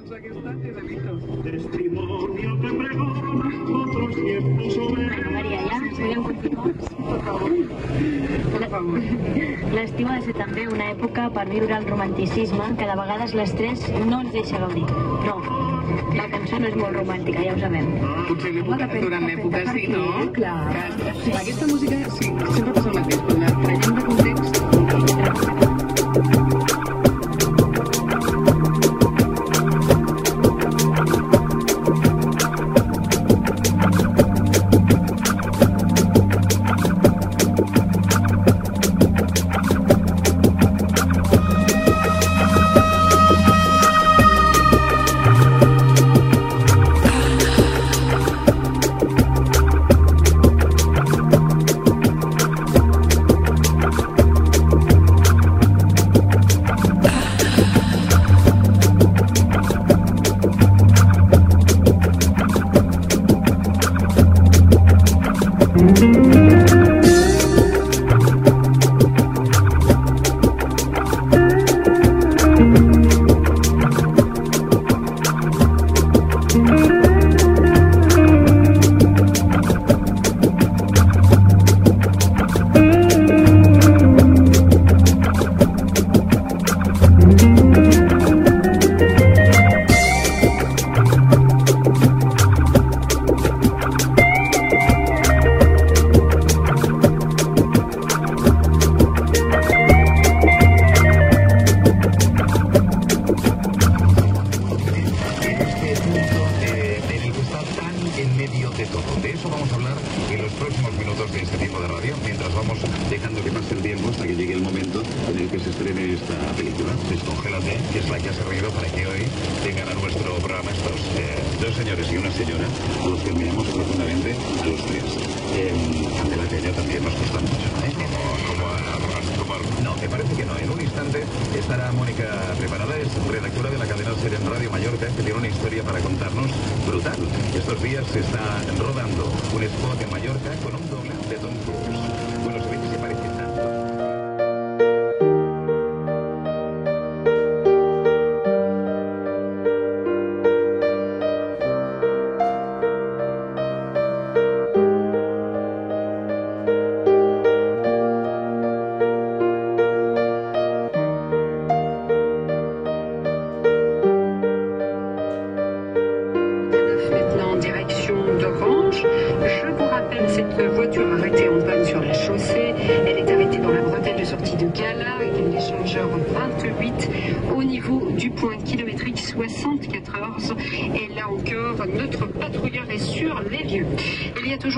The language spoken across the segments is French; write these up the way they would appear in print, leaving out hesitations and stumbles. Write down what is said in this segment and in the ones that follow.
cançó aquesta té delitos. Testimonio que pregona otros tiempos sobre... Maria, ja? Podem continuar? Per favor. Per favor. L'estiu ha de ser també una època per viure el romanticisme, que de vegades l'estrès no ens deixa gaudir. Però la cançó no és molt romàntica, ja ho sabem. Potser durant l'època sí, no? Clar. Aquesta música sí, sempre passa el mateix. Quan la traiem de context...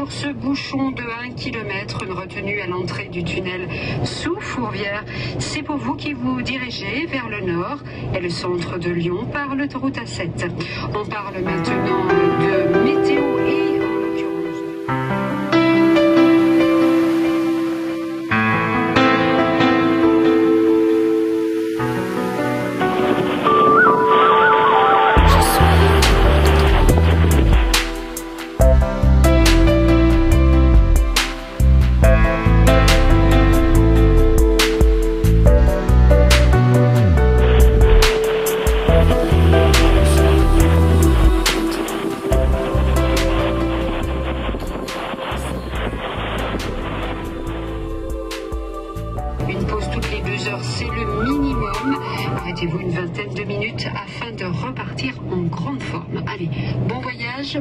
Ce bouchon de 1 km, une retenue à l'entrée du tunnel sous Fourvière. C'est pour vous qui vous dirigez vers le nord et le centre de Lyon par l'autoroute A7. On parle maintenant de météo et en l'occurrence...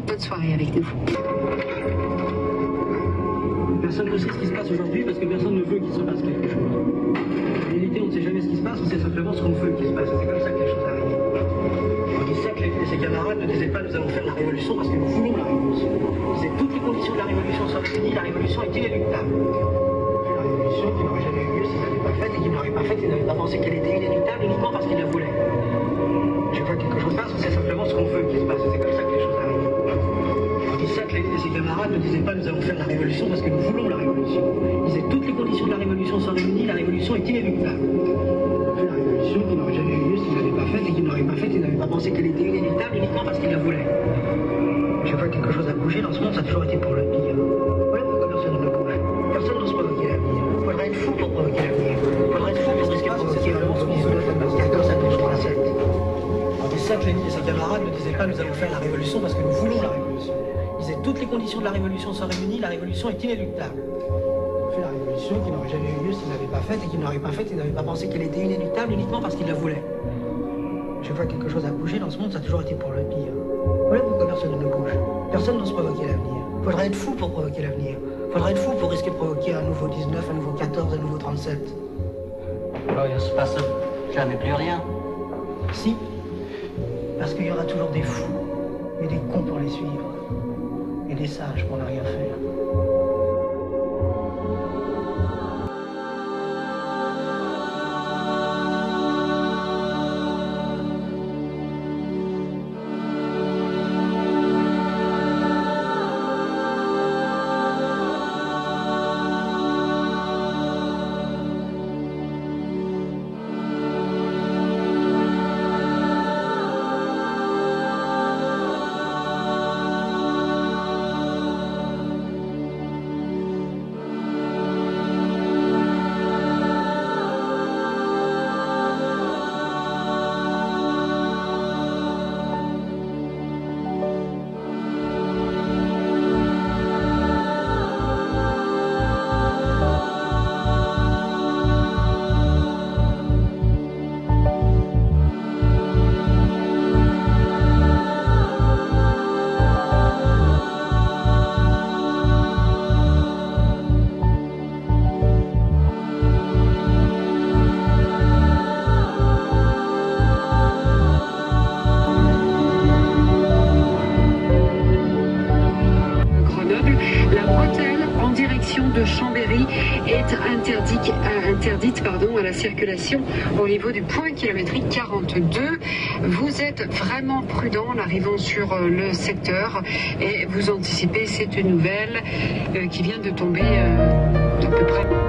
Bonne soirée avec nous. Personne ne sait ce qui se passe aujourd'hui parce que personne ne veut qu'il se passe quelque chose. En réalité, on ne sait jamais ce qui se passe, on sait simplement ce qu'on veut qu'il se passe. C'est comme ça que les choses arrivent. On dit ça que ses camarades ne disaient pas nous allons faire la révolution parce que nous voulons la révolution. Ils disaient toutes les conditions de la révolution sont réunies, la révolution est inéluctable. La révolution qui n'aurait jamais eu lieu s'ils n'avaient pas faite et qu'ils n'auraient pas faite, ils n'avaient pas pensé qu'elle était inéluctable uniquement parce qu'ils la voulaient. Chaque fois que quelque chose passe, on sait simplement ce qu'on veut qu'il se passe. C'est comme ça que les choses arrivent. Ses camarades ne disaient pas nous allons faire la révolution parce que nous voulons la révolution. Ils disaient toutes les conditions de la révolution sont réunies, la révolution est inéluctable. La révolution qui n'aurait jamais eu lieu s'ils n'avaient pas faite et qu'ils n'auraient pas faite, ils n'avaient pas pensé qu'elle était inéluctable uniquement parce qu'ils la voulaient. Chaque fois que quelque chose a bougé dans ce monde, ça a toujours été pour le pire. Voilà pourquoi personne ne bouge. Personne n'ose provoquer l'avenir. Il faudrait être fou pour provoquer l'avenir. Il faudrait être fou pour risquer de provoquer vraiment ce qui se passe parce que comme ça, toujours la 7. Siècle et ses camarades ne disaient pas nous allons faire la révolution parce que nous voulons la révolution. Ils disaient toutes les conditions de la révolution sont réunies, la révolution est inéluctable. On fait la révolution qui n'aurait jamais eu lieu s'ils n'avaient pas faite et qu'ils n'auraient pas faite, ils n'avaient pas pensé qu'elle était inéluctable uniquement parce qu'ils la voulaient. Chaque fois que quelque chose a bougé dans ce monde, ça a toujours été pour le pire. Voilà pourquoi personne ne bouge. Personne n'ose provoquer l'avenir. Faudrait être fou pour provoquer l'avenir. Faudrait être fou pour risquer de provoquer un nouveau 19, un nouveau 14, un nouveau 37. Alors, il ne se passe jamais plus rien. Si. Parce qu'il y aura toujours des fous et des cons pour les suivre. Et des sages pour ne rien faire. De Chambéry est interdite à la circulation au niveau du point kilométrique 42. Vous êtes vraiment prudent en arrivant sur le secteur et vous anticipez cette nouvelle qui vient de tomber d'à peu près.